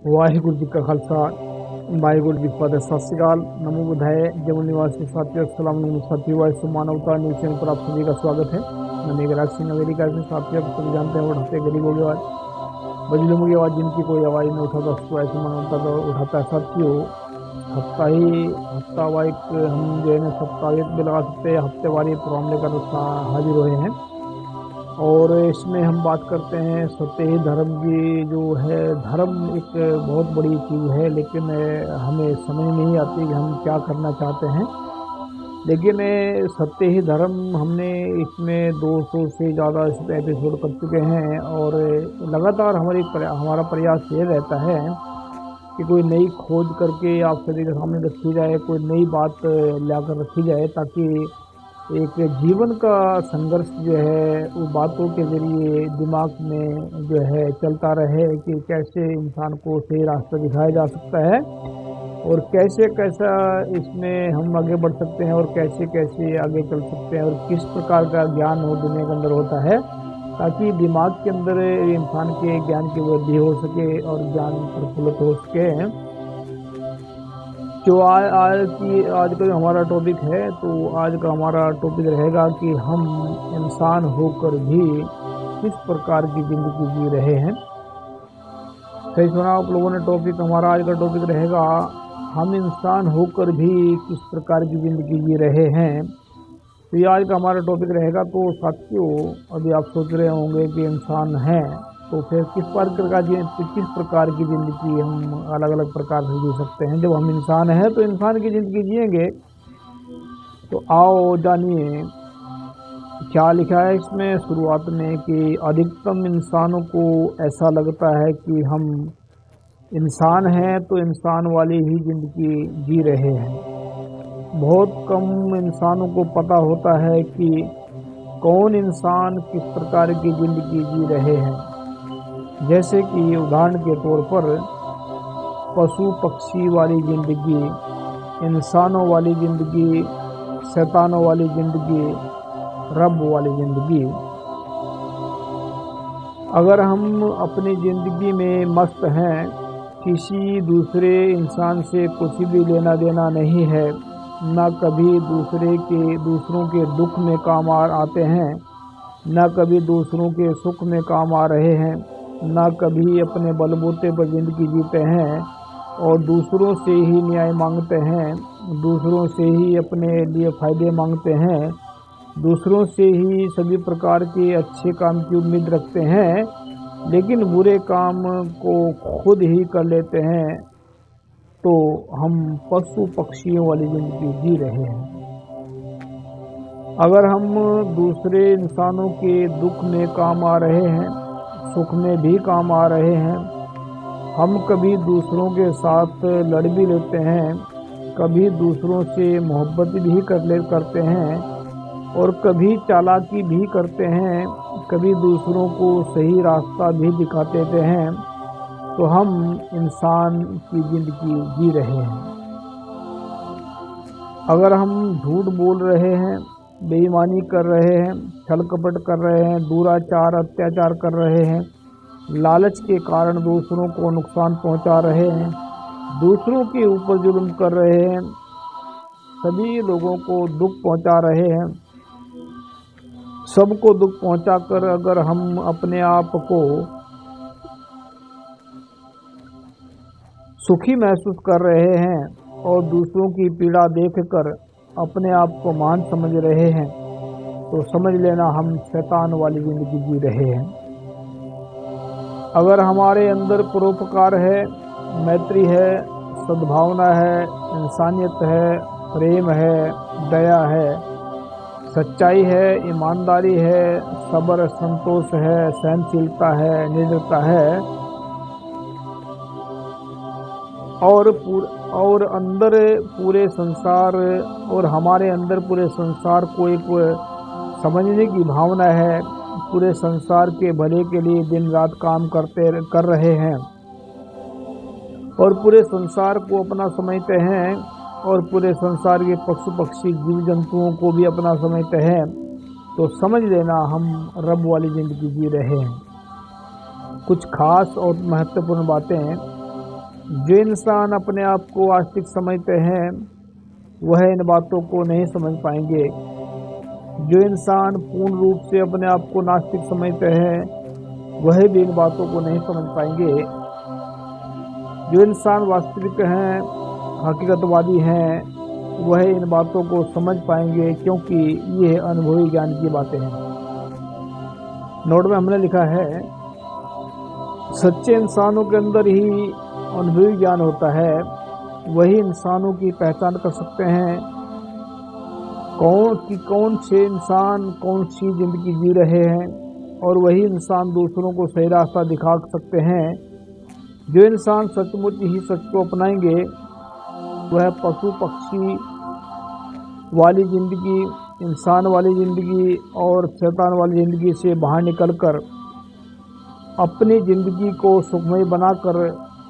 वाहिगुरु जी का खालसा वाहिगुरु जी की फतेह। सत श्री अकाल, नमो बुधाय। जम्मू निवासी साथियों, अस्सलाम वालेकुम साथियों। वाइस मानवता न्यूज चैनल पर आप सभी का स्वागत है। मैं मेघराज सिंह अमेरिका से। साथियों, आप सभी जानते हैं उठाते गरीबों की आवाज़, बजलूमों की आवाज़, जिनकी कोई आवाज़ नहीं उठाता, उसको ऐसी मानवता का उठाता है। साथियों, हफ्तावार हम जो है ना साप्ताहिक भी लगा सकते हैं, हफ्तेवारी प्रोग्राम लेकर हाजिर हुए हैं। और इसमें हम बात करते हैं सत्य ही धर्म की। जो है धर्म एक बहुत बड़ी चीज़ है, लेकिन हमें समझ नहीं आती कि हम क्या करना चाहते हैं। लेकिन सत्य ही धर्म हमने इसमें 200 से ज़्यादा एपिसोड कर चुके हैं, और लगातार हमारा प्रयास ये रहता है कि कोई नई खोज करके आप सभी के सामने रखी जाए, कोई नई बात लाकर रखी जाए, ताकि एक जीवन का संघर्ष जो है वो बातों के ज़रिए दिमाग में जो है चलता रहे कि कैसे इंसान को सही रास्ता दिखाया जा सकता है, और कैसे कैसा इसमें हम आगे बढ़ सकते हैं, और कैसे कैसे आगे चल सकते हैं, और किस प्रकार का ज्ञान वो दुनिया के अंदर होता है, ताकि दिमाग के अंदर इंसान के ज्ञान की वृद्धि हो सके और ज्ञान प्रफुल्लित हो सके। जो आज का जो हमारा टॉपिक है, तो आज का हमारा टॉपिक रहेगा कि हम इंसान होकर भी किस प्रकार की ज़िंदगी जी रहे हैं। सही सुना आप लोगों ने। टॉपिक हमारा आज का टॉपिक रहेगा, हम इंसान होकर भी किस प्रकार की ज़िंदगी जी रहे हैं। तो ये आज का हमारा टॉपिक रहेगा। तो साथियों, अभी आप सोच रहे होंगे कि इंसान हैं तो फिर किस प्रकार की ज़िंदगी हम अलग अलग प्रकार से जी सकते हैं। जब हम इंसान हैं तो इंसान की ज़िंदगी जिएंगे। तो आओ जानिए क्या लिखा है इसमें शुरुआत में कि अधिकतम इंसानों को ऐसा लगता है कि हम इंसान हैं तो इंसान वाली ही ज़िंदगी जी रहे हैं। बहुत कम इंसानों को पता होता है कि कौन इंसान किस प्रकार की ज़िंदगी जी रहे हैं। जैसे कि उदाहरण के तौर पर पशु पक्षी वाली ज़िंदगी, इंसानों वाली ज़िंदगी, शैतानों वाली ज़िंदगी, रब वाली ज़िंदगी। अगर हम अपनी ज़िंदगी में मस्त हैं, किसी दूसरे इंसान से कुछ भी लेना देना नहीं है, न कभी दूसरों के दुख में काम आते हैं, न कभी दूसरों के सुख में काम आ रहे हैं, न कभी अपने बलबूते पर ज़िंदगी जीते हैं, और दूसरों से ही न्याय मांगते हैं, दूसरों से ही अपने लिए फ़ायदे मांगते हैं, दूसरों से ही सभी प्रकार के अच्छे काम की उम्मीद रखते हैं, लेकिन बुरे काम को खुद ही कर लेते हैं। तो हम पशु पक्षियों वाली ज़िंदगी जी रहे हैं। अगर हम दूसरे इंसानों के दुख में काम आ रहे हैं, सुख में भी काम आ रहे हैं, हम कभी दूसरों के साथ लड़ भी लेते हैं, कभी दूसरों से मोहब्बत भी करते हैं, और कभी चालाकी भी करते हैं, कभी दूसरों को सही रास्ता भी दिखाते हैं, तो हम इंसान की ज़िंदगी जी रहे हैं। अगर हम झूठ बोल रहे हैं, बेईमानी कर रहे हैं, छल कपट कर रहे हैं, दुराचार अत्याचार कर रहे हैं, लालच के कारण दूसरों को नुकसान पहुंचा रहे हैं, दूसरों के ऊपर जुल्म कर रहे हैं, सभी लोगों को दुख पहुंचा रहे हैं, सबको दुख पहुंचाकर अगर हम अपने आप को सुखी महसूस कर रहे हैं और दूसरों की पीड़ा देखकर अपने आप को महान समझ रहे हैं, तो समझ लेना हम शैतान वाली ज़िंदगी जी रहे हैं। अगर हमारे अंदर परोपकार है, मैत्री है, सद्भावना है, इंसानियत है, प्रेम है, दया है, सच्चाई है, ईमानदारी है, सब्र संतोष है, सहनशीलता है, निर्दयता है, और अंदर पूरे संसार और हमारे अंदर पूरे संसार को एक समझने की भावना है, पूरे संसार के भले के लिए दिन रात काम कर रहे हैं, और पूरे संसार को अपना समझते हैं, और पूरे संसार के पशु पक्षी जीव जंतुओं को भी अपना समझते हैं, तो समझ लेना हम रब वाली ज़िंदगी जी रहे हैं। कुछ खास और महत्वपूर्ण बातें जो इंसान अपने आप को आस्तिक समझते हैं वह इन बातों को नहीं समझ पाएंगे। जो इंसान पूर्ण रूप से अपने आप को नास्तिक समझते हैं वह भी इन बातों को नहीं समझ पाएंगे। जो इंसान वास्तविक हैं, हकीकतवादी हैं, वह इन बातों को समझ पाएंगे, क्योंकि ये अनुभवी ज्ञान की बातें हैं। नोट में हमने लिखा है, सच्चे इंसानों के अंदर ही अनुभवी ज्ञान होता है। वही इंसानों की पहचान कर सकते हैं कौन से इंसान कौन सी जिंदगी जी रहे हैं, और वही इंसान दूसरों को सही रास्ता दिखा सकते हैं। जो इंसान सचमुच ही सच को अपनाएंगे वह पशु पक्षी वाली जिंदगी, इंसान वाली ज़िंदगी और शैतान वाली ज़िंदगी से बाहर निकलकर अपनी ज़िंदगी को सुखमय बनाकर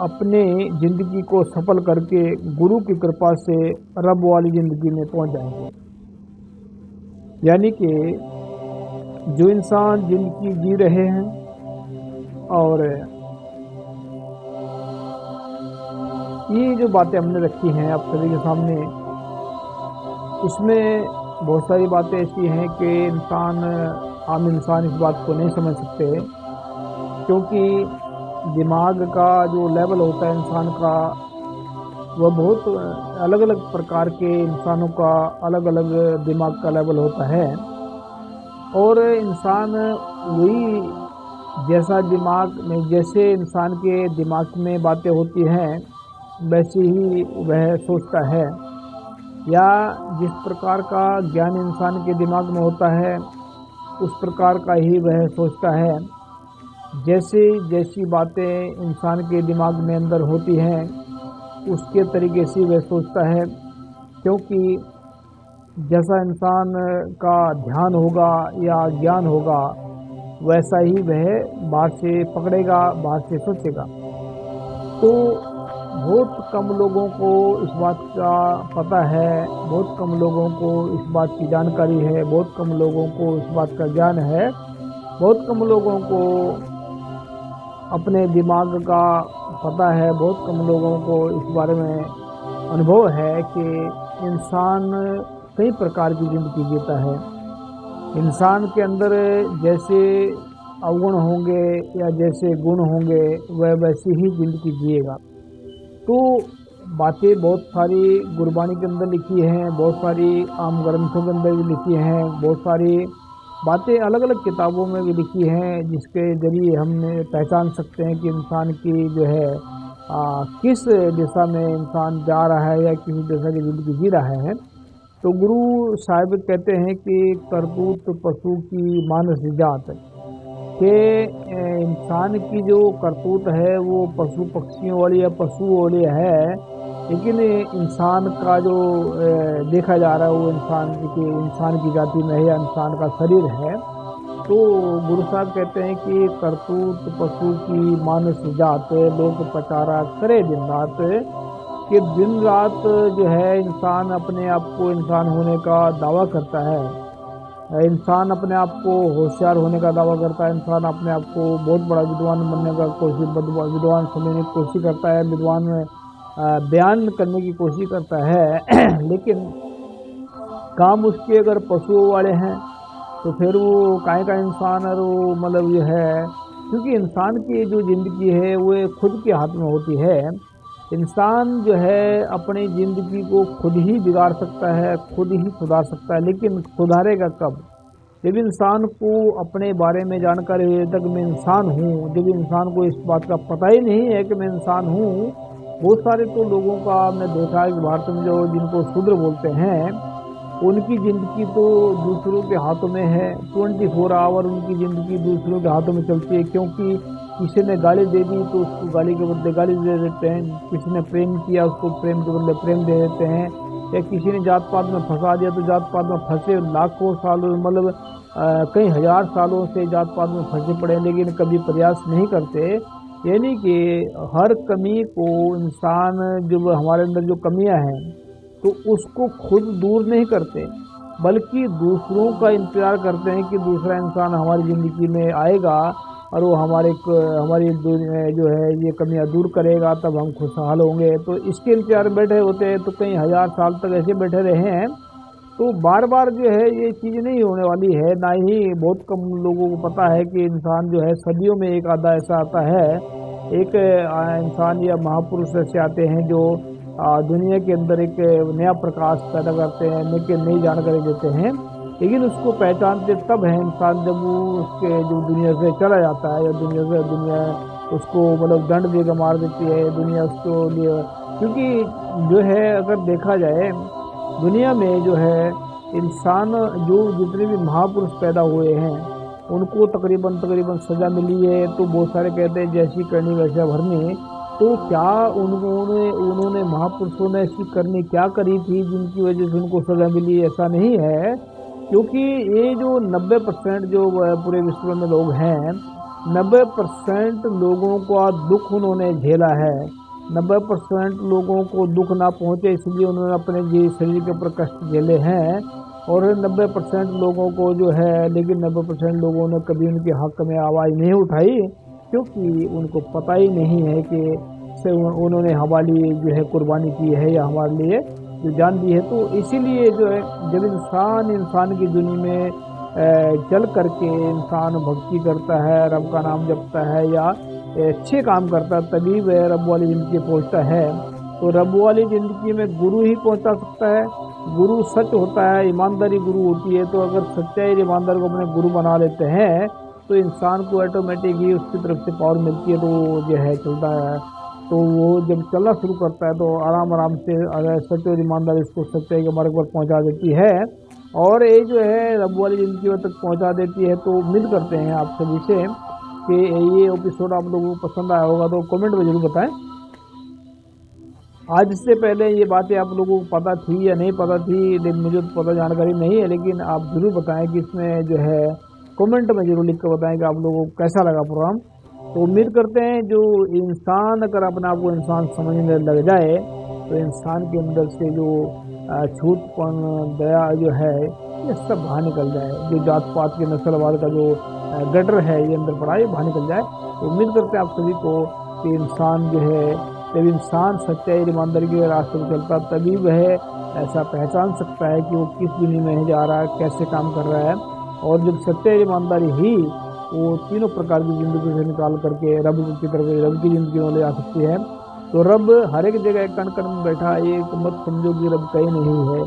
अपने ज़िंदगी को सफल करके गुरु की कृपा से रब वाली ज़िंदगी में पहुंच जाएंगे। यानी कि जो इंसान जिंदगी जी रहे हैं और ये जो बातें हमने रखी हैं आप सभी के सामने, उसमें बहुत सारी बातें ऐसी हैं कि आम इंसान इस बात को नहीं समझ सकते, क्योंकि दिमाग का जो लेवल होता है इंसान का, वह बहुत अलग अलग प्रकार के इंसानों का अलग अलग दिमाग का लेवल होता है। और इंसान वही जैसे इंसान के दिमाग में बातें होती हैं वैसे ही वह सोचता है, या जिस प्रकार का ज्ञान इंसान के दिमाग में होता है उस प्रकार का ही वह सोचता है। जैसी बातें इंसान के दिमाग में अंदर होती हैं उसके तरीके से वह सोचता है, क्योंकि जैसा इंसान का ध्यान होगा या ज्ञान होगा वैसा ही वह बाहर से पकड़ेगा, बाहर से सोचेगा। तो बहुत कम लोगों को इस बात का पता है, बहुत कम लोगों को इस बात की जानकारी है, बहुत कम लोगों को इस बात का ज्ञान है, बहुत कम लोगों को अपने दिमाग का पता है, बहुत कम लोगों को इस बारे में अनुभव है कि इंसान कई प्रकार की ज़िंदगी जीता है। इंसान के अंदर जैसे अवगुण होंगे या जैसे गुण होंगे वह वैसी ही ज़िंदगी जिएगा। तो बातें बहुत सारी गुरबानी के अंदर लिखी हैं, बहुत सारी आम ग्रंथों के अंदर भी लिखी हैं, बहुत सारी बातें अलग अलग किताबों में भी लिखी हैं, जिसके जरिए हम पहचान सकते हैं कि इंसान की जो है किस दिशा में इंसान जा रहा है या किस दिशा की ज़िंदगी जी रहा है। तो गुरु साहिब कहते हैं कि करतूत पशु की मानस जात, कि इंसान की जो करतूत है वो पशु पक्षियों वाली या पशु वाली है, लेकिन इंसान का जो देखा जा रहा है वो इंसान की जाति में है या इंसान का शरीर है। तो गुरु साहब कहते हैं कि करतूत पशु की मानस जात, लोक प्रचारा करे दिन रात, कि दिन रात जो है इंसान अपने आप को इंसान होने का दावा करता है, इंसान अपने आप को होशियार होने का दावा करता है, इंसान अपने आप को बहुत बड़ा विद्वान बनने का विद्वान समझने की कोशिश करता है, विद्वान बयान करने की कोशिश करता है लेकिन काम उसके अगर पशुओं वाले हैं तो फिर वो काय का इंसान है, वो मतलब ये है, क्योंकि इंसान की जो ज़िंदगी है वो खुद के हाथ में होती है। इंसान जो है अपनी ज़िंदगी को खुद ही बिगाड़ सकता है, खुद ही सुधार सकता है, लेकिन सुधारेगा कब? जब इंसान को अपने बारे में जानकारी है तक मैं इंसान हूँ, जब इंसान को इस बात का पता ही नहीं है कि मैं इंसान हूँ। बहुत सारे तो लोगों का हमने देखा है कि भारत में जो जिनको शूद्र बोलते हैं उनकी ज़िंदगी तो दूसरों के हाथों में है, 24 आवर उनकी ज़िंदगी दूसरों के हाथों में चलती है, क्योंकि किसी ने गाली दे दी तो उसको गाली के बदले गाली दे देते हैं, किसी ने प्रेम किया उसको प्रेम के बदले प्रेम दे देते हैं, या किसी ने जात पात में फंसा दिया तो जात पात में फंसे लाखों सालों, मतलब कई हजार सालों से जात पात में फंसे पड़े, लेकिन कभी प्रयास नहीं करते। यानी कि हर कमी को इंसान, जो हमारे अंदर जो कमियां हैं तो उसको खुद दूर नहीं करते, बल्कि दूसरों का इंतज़ार करते हैं कि दूसरा इंसान हमारी ज़िंदगी में आएगा और वो हमारी जो है ये कमियां दूर करेगा, तब हम खुशहाल होंगे। तो इसके इंतजार में बैठे होते हैं, तो कई हज़ार साल तक ऐसे बैठे रहे हैं। तो बार बार जो है ये चीज़ नहीं होने वाली है, ना ही बहुत कम लोगों को पता है कि इंसान जो है सदियों में एक आधा ऐसा आता है, एक इंसान या महापुरुष ऐसे आते हैं जो दुनिया के अंदर एक नया प्रकाश पैदा करते हैं, नई जानकारी देते हैं। लेकिन उसको पहचानते तब है इंसान जब वो उसके जो दुनिया से चला जाता है, या दुनिया उसको मतलब दंड देकर मार देती है दुनिया उसको लिए। क्योंकि जो है अगर देखा जाए दुनिया में जो है इंसान जो जितने भी महापुरुष पैदा हुए हैं उनको तकरीबन सज़ा मिली है। तो बहुत सारे कहते हैं जैसी करनी वैसा भरनी। तो क्या उन्होंने महापुरुषों ने ऐसी करनी क्या करी थी जिनकी वजह से उनको सज़ा मिली? ऐसा नहीं है, क्योंकि ये जो 90% जो पूरे विश्व में लोग हैं, 90% लोगों का दुख उन्होंने झेला है। 90% लोगों को दुख ना पहुँचे इसलिए उन्होंने अपने शरीर के ऊपर कष्ट झेले हैं। और 90% लोगों को जो है, लेकिन 90% लोगों ने कभी उनके हक़ में आवाज़ नहीं उठाई, क्योंकि उनको पता ही नहीं है कि उन्होंने हमारे लिए जो है कुर्बानी की है या हमारे लिए जो जान दी है। तो इसीलिए जो है जब इंसान की दुनिया में चल करके इंसान भक्ति करता है, रब का नाम जपता है या अच्छे काम करता है, तभी वह रब वाली ज़िंदगी पहुंचता है। तो रब वाली ज़िंदगी में गुरु ही पहुंचा सकता है। गुरु सच होता है, ईमानदारी गुरु होती है। तो अगर सच्चाई ईमानदार को अपने गुरु बना लेते हैं तो इंसान को ऑटोमेटिक ही उसकी तरफ से पावर मिलती है, तो जो है चलता है। तो वो जब चलना शुरू करता है तो आराम से अगर सच और ईमानदारी इसको सच्चाई के मार्ग पर पहुंचा देती है, और ये जो है रब वाली ज़िंदगी तक पहुंचा देती है। तो उम्मीद करते हैं आप सभी से कि ये एपिसोड आप लोगों को पसंद आया होगा, तो कमेंट में ज़रूर बताएं। आज इससे पहले ये बातें आप लोगों को पता थी या नहीं पता थी, लेकिन मुझे तो पता जानकारी नहीं है, लेकिन आप ज़रूर बताएं कि इसमें जो है कमेंट में ज़रूर लिख कर बताएं कि आप लोगों को कैसा लगा प्रोग्राम। तो उम्मीद करते हैं जो इंसान अगर अपने आप को इंसान समझने लग जाए तो इंसान के अंदर से जो छूटपन, दया जो है ये सब बाहर निकल जाए। जो जात पात के नस्लवाद का जो गटर है ये अंदर पड़ा है, बाहर निकल जाए। तो उम्मीद करते हैं आप सभी को कि इंसान जो है, जब इंसान सच्चाई ईमानदारी के रास्ते पर चलता तभी वह ऐसा पहचान सकता है कि वो किस दुनिया में जा रहा है, कैसे काम कर रहा है। और जब सच्चाई ईमानदारी ही वो तीनों प्रकार की ज़िंदगी से निकाल करके रब की तरफ, रब की ज़िंदगी में ले आ सकती है। तो रब हर एक जगह कण कण में बैठा, एक मत समझो कि रब कहीं नहीं है।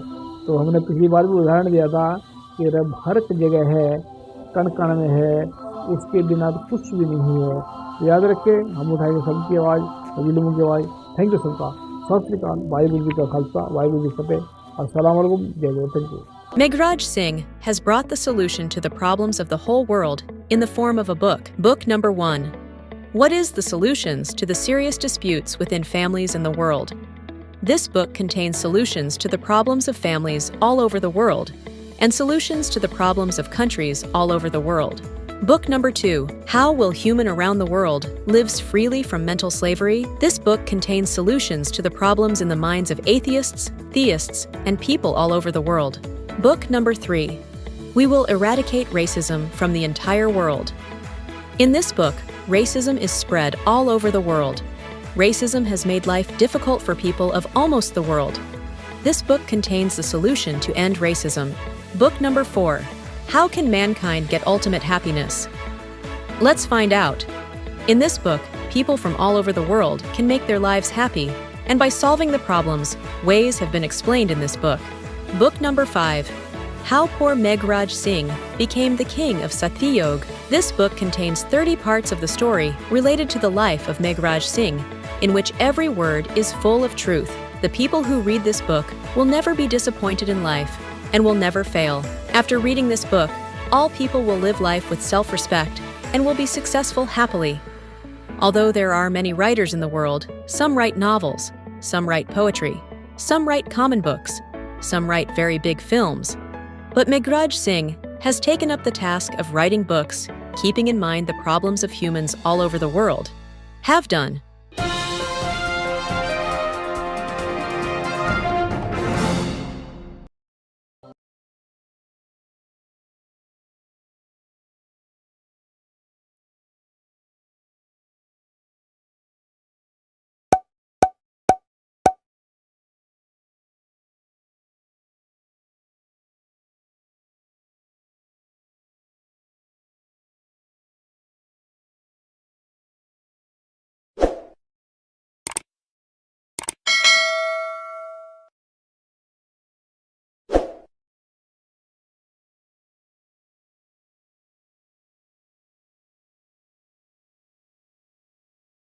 तो हमने पिछली बार भी उदाहरण दिया था कि रब हर एक जगह है, कण कण में है, उसके बिना तो कुछ भी नहीं है। तो याद रखें, हम उठाएंगे सबकी आवाज़, की आवाज़। थैंक यू सबका। सत श्री अकाल। वाहिगुरू जी का खालसा, वाहिगुरू जी फतेह। अस्सलाम वालेकुम। जय जय। Thank you. Meghraj Singh has brought the solution to the problems of the whole world in the form of a book. Book number 1. What is the solutions to the serious disputes within families in the world? This book contains solutions to the problems of families all over the world and solutions to the problems of countries all over the world. Book number 2. How will human around the world lives freely from mental slavery? This book contains solutions to the problems in the minds of atheists, theists, and people all over the world. Book number 3. We will eradicate racism from the entire world. In this book, racism is spread all over the world. Racism has made life difficult for people of almost the world. This book contains the solution to end racism. Book number 4. How can mankind get ultimate happiness? Let's find out. In this book, people from all over the world can make their lives happy, and by solving the problems, ways have been explained in this book. Book number 5. How poor Meghraj Singh became the king of Satyayog. This book contains 30 parts of the story related to the life of Meghraj Singh, in which every word is full of truth. The people who read this book will never be disappointed in life and will never fail. After reading this book, all people will live life with self-respect and will be successful happily. Although there are many writers in the world, some write novels, some write poetry, some write common books, some write very big films. But Meghraj Singh has taken up the task of writing books, keeping in mind the problems of humans all over the world. Have done.